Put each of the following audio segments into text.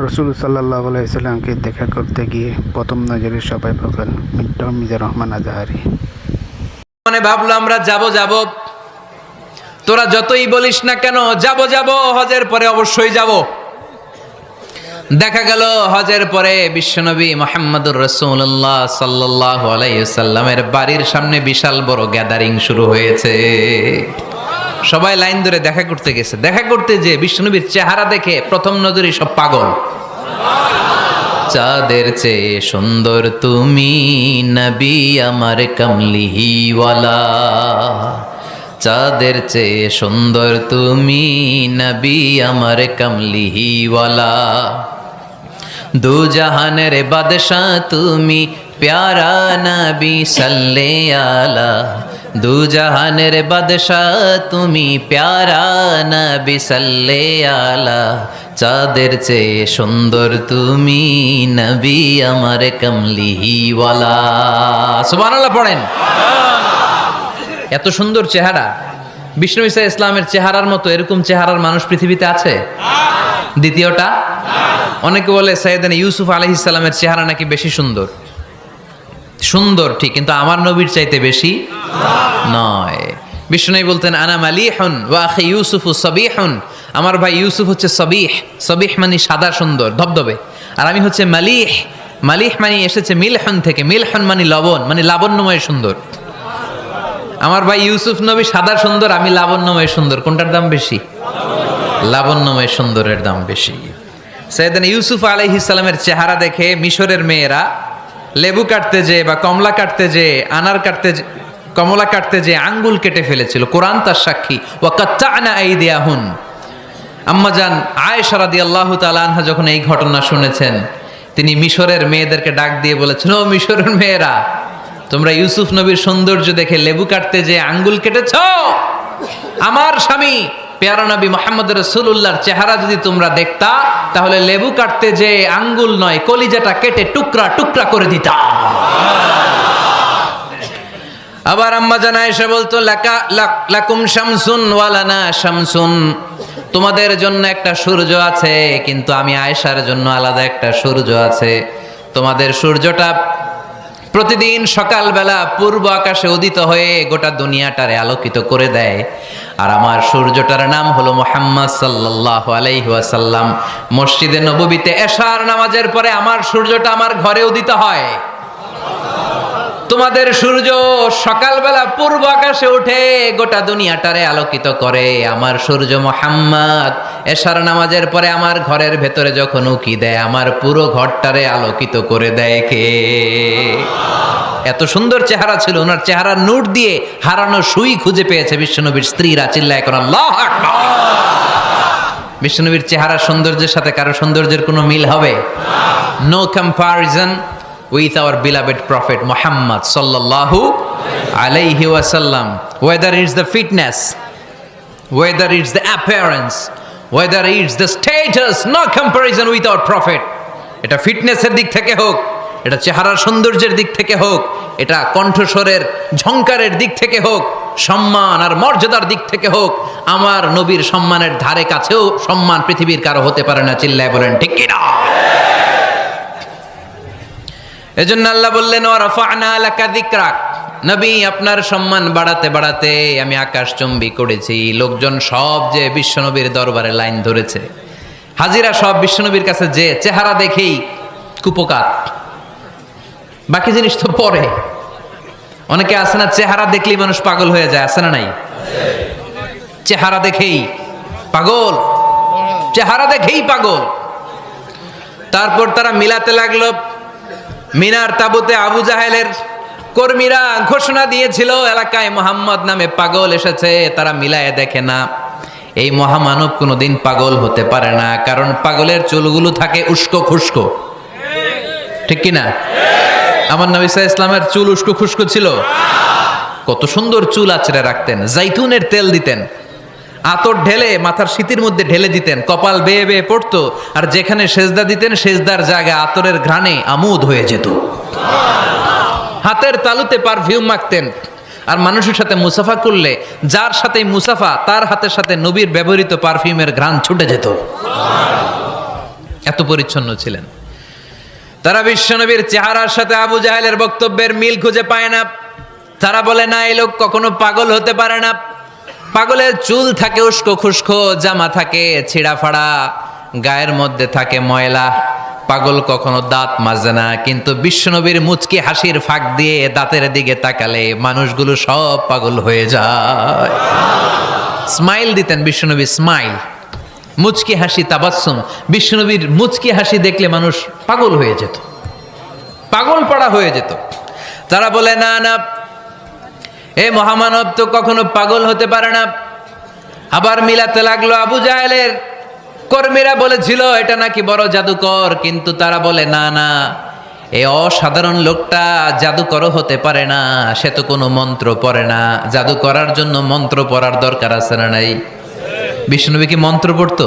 রসুল সাল্লাল্লাহু আলাইহি সাল্লামকে দেখা করতে গিয়ে প্রথম নজরে সবাই পাগল। মিন্টু মিজানুর রহমান আজহারী। মনে ভাবলো আমরা যাব, তোরা যতই বলিস না কেন যাব, হজের পরে অবশ্যই যাব। দেখা গেল হজের পরে বিশ্বনবী মুহাম্মদুর রাসূলুল্লাহ সাল্লাল্লাহু আলাইহি সাল্লামের বাড়ির সামনে বিশাল বড় গ্যাদারিং শুরু হয়েছে। সবাই লাইন ধরে দেখা করতে গেছে। দেখা করতে যে বিশ্বনবীর চেহারা দেখে প্রথম নজরে সব পাগল। চাঁদের চেয়ে সুন্দর তুমি নবী আমার কমলিওয়ালা, চাঁদের চেয়ে সুন্দর তুমি নবী আমার কমলিওয়ালা, দু জাহানের বাদশাহ তুমি প্যারা নবী সাল্লে আলা, দু জাহানের বাদশাহ তুমি প্যারা নবী সাল্লে আলা, চাঁদের চেয়ে সুন্দর তুমি নবী আমার কমলিওয়ালা। সুবহানাল্লাহ পড়েন। এত সুন্দর চেহারা, বিষ্ণু ঈসা ইসলামের চেহারার মতো এরকম চেহারার মানুষ পৃথিবীতে আছে? দ্বিতীয়টা, অনেকে বলে সাইয়েদনা ইউসুফ আলাইহিস সালামের চেহারা নাকি বেশি সুন্দর। সুন্দর ঠিক, কিন্তু আমার নবীর চাইতে বেশি নয়। বিষ্ণু বলতেন আনা মালিহুন ওয়া আখি ইউসুফু সাবিহুন, আমার ভাই ইউসুফ হচ্ছে সাবিহ, সাবিহ মানে সাদা সুন্দর ধবধবে, আর আমি হচ্ছে মালিহ, মালিহ মানে এসেছে মিলহন থেকে, মিলহন মানে লবণ, মানে লাবণ্যময় সুন্দর। আমার ভাই ইউসুফ নবী সাদা সুন্দর, আমি লাবণ্যময় সুন্দর। কোনটার দাম বেশি? লাবণ্যময় সুন্দরের দাম বেশি। সাইয়েদনা ইউসুফ আলাইহিস সালামের চেহারা দেখে মিশরের মেয়েরা লেবু কাটতে যে বা কমলা কাটতে যে আনার কাটতে কমলা কাটতে যে আঙ্গুল কেটে ফেলেছিল। কোরআন তার সাক্ষী। ওয়া কাত্তা'না আইদিয়াহুন। আম্মাজান আয়েশা রাদিয়াল্লাহু তাআলা আনহা যখন এই ঘটনা শুনেছেন, তিনি মিশরের মেয়েদেরকে ডাক দিয়ে বলেছেন, ও মিশরের মেয়েরা, তোমরা ইউসুফ নবীর সৌন্দর্য দেখে লেবু কাটতে যে আঙ্গুল কেটেছ, আমার স্বামী পেয়ারা নবী মুহাম্মদ রাসূলুল্লাহর চেহারা যদি তোমরা দেখতা, তাহলে লেবু কাটতে যে আঙ্গুল নয়, কলিজাটা কেটে টুকরা টুকরা করে দিতা। আবার আম্মা জান আয়েশা বলতো, লাকুম শামসুন ওয়া লানা শামসুন, তোমাদের জন্য একটা সূর্য আছে, কিন্তু আমি আয়েশার জন্য আলাদা একটা সূর্য আছে। তোমাদের সূর্যটা প্রতিদিন সকালবেলা পূর্ব আকাশে উদিত হয়ে গোটা দুনিয়াটারে আলোকিত করে দেয়, আর আমার সূর্যটার নাম হলো মুহাম্মদ সাল্লাল্লাহু আলাইহি ওয়াসাল্লাম। মসজিদে নববীতে এশার নামাজের পরে আমার সূর্যটা আমার ঘরে উদিত হয়। তোমাদের সূর্য সকালবেলা পূর্ব আকাশে উঠে গোটা দুনিয়াটারে আলোকিত করে, আমার সূর্য মুহাম্মদ এশার নামাজের পরে আমার ঘরের ভেতরে যখন উকি দেয়, আমার পুরো ঘরটারে আলোকিত করে দেয় কে? এত সুন্দর চেহারা ছিল ওনার। চেহারার নূর দিয়ে হারানো সুই খুঁজে পেয়েছে বিশ্বনবীর স্ত্রীরা। চিল্লায় কোন আল্লাহু আকবার। বিশ্বনবীর চেহারার সৌন্দর্যের সাথে কারো সৌন্দর্যের কোনো মিল হবে? No comparison with our beloved prophet Muhammad sallallahu alayhi wasallam. Whether it's the fitness, whether it's the appearance, whether it's the status, no comparison with our prophet. এটা ফিটনেসের দিক থেকে হোক, এটা চেহারার সৌন্দর্যের দিক থেকে হোক, এটা কণ্ঠস্বরের ঝংকারের দিক থেকে হোক, সম্মান আর মর্যাদার দিক থেকে হোক, আমার নবীর সম্মানের ধারে কাছেও সম্মান পৃথিবীর কারো হতে পারে না। চিল্লায় বলেন ঠিক কিনা? এজন্য আল্লাহ বললেন, ওয়া রাফা'না লাকা যিকরাক, নবী আপনার সম্মান বাড়াতে বাড়াতে আমি আকাশচুম্বী করেছি। লোকজন সব যে বিশ্বনবীর দরবারে লাইন ধরেছে, হাজিরা সব বিশ্বনবীর কাছে যে চেহারা দেখেই কুপকার। বাকি জিনিস তো পরে। অনেকে আছে না, চেহারা দেখলেই মানুষ পাগল হয়ে যায়, আছে না নাই? চেহারা দেখেই পাগল, চেহারা দেখেই পাগল। তারপর তারা মিলাতে লাগলো। মিনার তাবুতে আবু জাহেলের কর্মীরা ঘোষণা দিয়েছিল, এলাকায় মোহাম্মদ নামে পাগল এসেছে। তারা মিলায়ে দেখে না, এই মহামানব কোনোদিন পাগল হতে পারে না, কারণ পাগলের চুলগুলো থাকে উস্কো খুস্কো। ঠিক কিনা? আমার নবী সাল্লাল্লাহু আলাইহি ইসলামের চুল উস্কো খুস্কো ছিল। কত সুন্দর চুল আঁচড়ে রাখতেন, জাইতুনের তেল দিতেন, আতর ঢেলে মাথার শীতের মধ্যে ঢেলে দিতেন, কপাল বেয়ে বেয়ে পড়তো, আর যেখানে সেজদা দিতেন সেজদার জায়গা আতরের ঘ্রাণে আমোদ হয়ে যেত। হাতের তালুতে পারফিউম মাখতেন, আর মানুষের সাথে মুসাফা করলে যার সাথে মুসাফা তার হাতের সাথে নবীর ব্যবহৃত পারফিউমের ঘ্রাণ ছুটে যেত। এত পরিচ্ছন্ন ছিলেন। তারা বিশ্বনবীর চেহারার সাথে আবু জাহেলের বক্তব্যের মিল খুঁজে পায় না। তারা বলে না, এই লোক কখনো পাগল হতে পারে না। পাগলের চুল থাকে উস্কো খুস্কো, জামা থাকে ছিঁড়া ফাড়া, গায়ের মধ্যে থাকে ময়লা। পাগল কখনো দাঁত মাজে না। কিন্তু বিশ্বনবীর মুচকি হাসির ফাঁক দিয়ে দাঁতের দিকে তাকালে মানুষগুলো সব পাগল হয়ে যায়। স্মাইল দিতেন বিশ্বনবী, স্মাইল, মুচকি হাসি, তাবাসসুম। বিশ্বনবীর মুচকি হাসি দেখলে মানুষ পাগল হয়ে যেত, পাগল পাড়া হয়ে যেত। তারা বলে না না, এ মহামানব তো কখনো পাগল হতে পারে না। আবার মিলাতে লাগলো আবু জাহেলের কর্মীরা বলেছিল এটা নাকি বড় জাদুকর, কিন্তু তারা বলে না না, এই অসাধারণ লোকটা জাদুকরও হতে পারে না, সে তো কোনো মন্ত্র পড়ে না। জাদু করার জন্য মন্ত্র পড়ার দরকার আছে না নাই? বিষ্ণুনবী কি মন্ত্র পড়তো?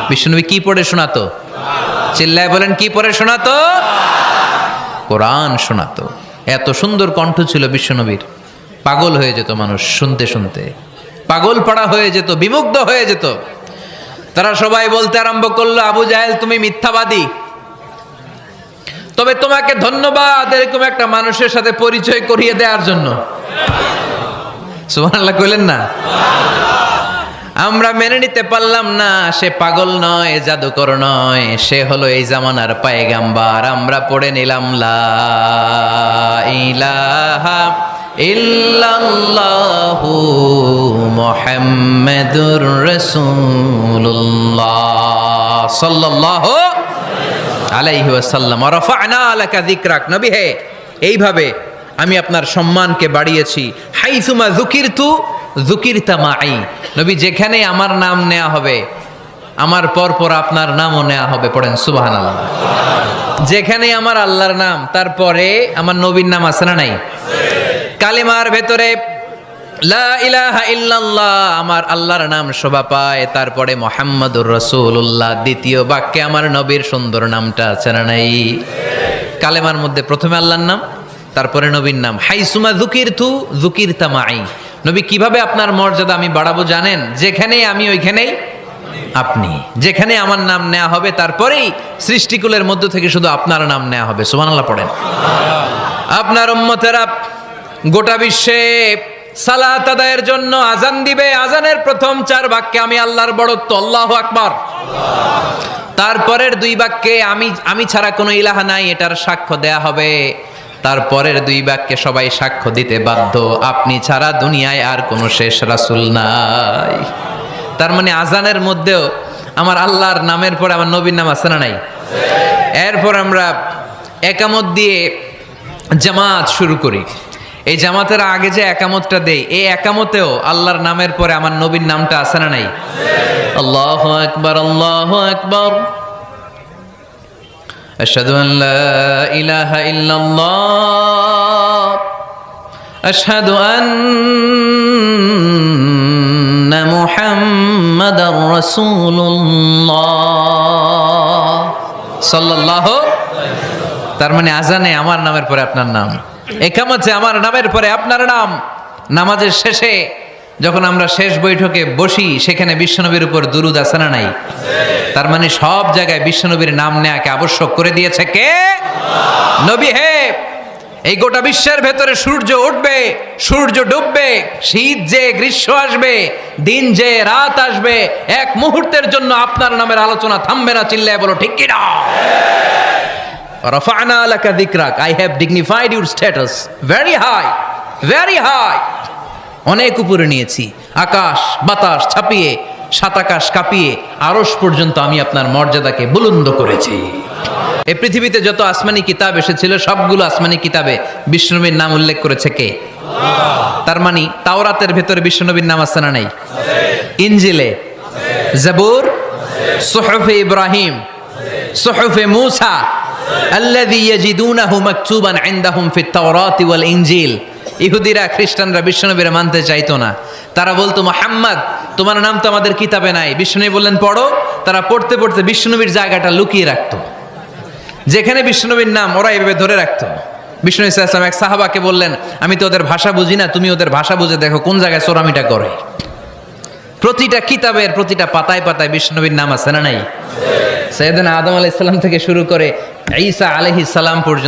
বিষ্ণুনবী কি পড়ে শোনাতো? চিল্লায় বলেন, কি পড়ে শোনাতো? কোরআন শোনাতো। এত সুন্দর কণ্ঠ ছিল বিশ্বনবীর, পাগল হয়ে যেত মানুষ শুনতে শুনতে, পাগল পাড়া হয়ে যেত, বিমুগ্ধ হয়ে যেত। তারা সবাই বলতে আরম্ভ করলো, আবু জাহেল তুমি মিথ্যাবাদী, তবে তোমাকে ধন্যবাদ এরকম একটা মানুষের সাথে পরিচয় করিয়ে দেওয়ার জন্য। সুবহানাল্লাহ কইলেন না? আমরা মেনে নিতে পারলাম না সে পাগল নয়, জাদুকর নয়, সে হলো এই জামানার পায়গাম্বার। আমরা পড়ে নিলাম লা ইলাহা ইল্লাল্লাহু মুহাম্মাদুর রাসূলুল্লাহ সাল্লাল্লাহু আলাইহি ওয়াসাল্লাম। রাফা'না লাকা যিকরাক। নবী হে, এইভাবে আমি আপনার সম্মানকে বাড়িয়েছি। হাইসুমা যুকিরতু যুকিরতা মাই। নবী যেখানে আমার নাম নেওয়া হবে, আমার পর পর আপনার নামও নেওয়া হবে। পড়েন সুবহানাল্লাহ। যেখানে আমার আল্লাহর নাম, তারপরে আমার নবীর নাম আছে না নাই? কালিমার ভেতরে লা ইলাহা ইল্লাল্লাহ আমার আল্লাহর নাম শোভা পায়, তারপরে মুহাম্মাদুর রাসূলুল্লাহ দ্বিতীয় বাক্যে আমার নবীর সুন্দর নামটা আছে না নাই? কালেমার মধ্যে প্রথমে আল্লাহর নাম, তারপরে নবীর নাম। হাইসুমা যুকিরতু যুকিরতা মাই। নবী কিভাবে আপনার মর্যাদা আমি বাড়াবো জানেন? যেখানেই আমি ওইখানেই আপনি। যেখানে আমার নাম নেওয়া হবে, তারপরেই সৃষ্টিকুলের মধ্য থেকে শুধু আপনার নাম নেওয়া হবে। সুবহানাল্লাহ পড়েন। আপনার উম্মতেরা গোটা বিশ্বে সালাত আদায়ের জন্য আজান দিবে। আজানের প্রথম 4 বাক্যে আমি আল্লাহর বড়ত্ব, আল্লাহু আকবার। তারপরের 2 বাক্যে আমি ছাড়া কোনো ইলাহা নাই, এটার সাক্ষ্য দেয়া হবে। তারপরের 2 বাক্যে সবাই সাক্ষ্য দিতে বাধ্য, আপনি ছাড়া দুনিয়ায় আর কোনো শেষ রাসূল নাই। তার মানে আজানের মধ্যেও আমার আল্লাহর নামের পরে আমার নবীর নাম আছে না নাই? এরপর আমরা একামত দিয়ে জামাত শুরু করি। এই জামাতের আগে যে একামতটা দেই, এই একামতেও আল্লাহর নামের পরে আমার নবীর নামটা আছে না নাই? আল্লাহু আকবার, আল্লাহু আকবার। আশহাদু আন লা ইলাহা ইল্লাল্লাহ, আশহাদু আন্না মুহাম্মাদার রাসূলুল্লাহ সাল্লাল্লাহু। তার মানে আজানে আমার নামের পরে আপনার নাম, একামতে আমার নামের পরে আপনার নাম। নামাজের শেষে যখন আমরা শেষ বৈঠকে বসি, সেখানে বিশ্বনবীর উপর দুরূদ আছে না নাই? তার মানে সব জায়গায় বিশ্বনবীর নাম নেয়াকে আবশ্যক করে দিয়েছে কে? নবী হে। এই গোটা বিশ্বের ভেতরে সূর্য উঠবে, সূর্য ডুববে, শীত যে গ্রীষ্ম আসবে, দিন যে রাত আসবে, এক মুহূর্তের জন্য আপনার নামের আলোচনা থামবে না। চিল্লায় বলো ঠিক কি না? রাফা'না লাকা যিকরাক, I have dignified your status very high, very high. অনেক উপরে নিয়েছি, আকাশ বাতাস ছাপিয়ে, 7 আকাশ কাঁপিয়ে আরশ পর্যন্ত আমি আপনার মর্যাদাকে বুলন্দ করেছি। এই পৃথিবীতে যত আসমানি কিতাব এসেছিল, সবগুলো আসমানি কিতাবে বিশ্বনবীর নাম উল্লেখ করেছে কে? তার মানে তাওরাতের ভেতরে বিশ্বনবীর নাম আছে না নাই? ইনজিলে, জাবুর, সুহুফে ইব্রাহিম, সুহুফে মূসা, আল্লাযী ইয়াজিদুনাহু মাকতুবান ইনদাহুম ফিত তাওরাতি ওয়াল ইনজিল। ইহুদিরা খ্রিস্টানরা বিশ্বনবীরে মানতে চাইতো না। তারা বলতো, মুহাম্মদ তোমার নাম তো আমাদের কিতাবে নাই। বিশ্বনবী বললেন পড়ো। তারা পড়তে পড়তে বিশ্বনবীর জায়গাটা লুকিয়ে রাখতো। যেখানে বিশ্বনবীর নাম ওরা এভাবে ধরে রাখতো। বিষ্ণু সাল্লাল্লাহু আলাইহি ওয়াসাল্লাম এক সাহাবাকে বললেন, আমি তো ওদের ভাষা বুঝি না, তুমি ওদের ভাষা বুঝে দেখো কোন জায়গায় চোরামিটা করে। প্রতিটা কিতাবের প্রতিটা পাতায় পাতায় বিশ্বনবীর নাম আছে না নাই? সৈয়দনা আদম আলাইহিস সালাম থেকে শুরু করে ঈসা আলাইহিস সালাম পর্যন্ত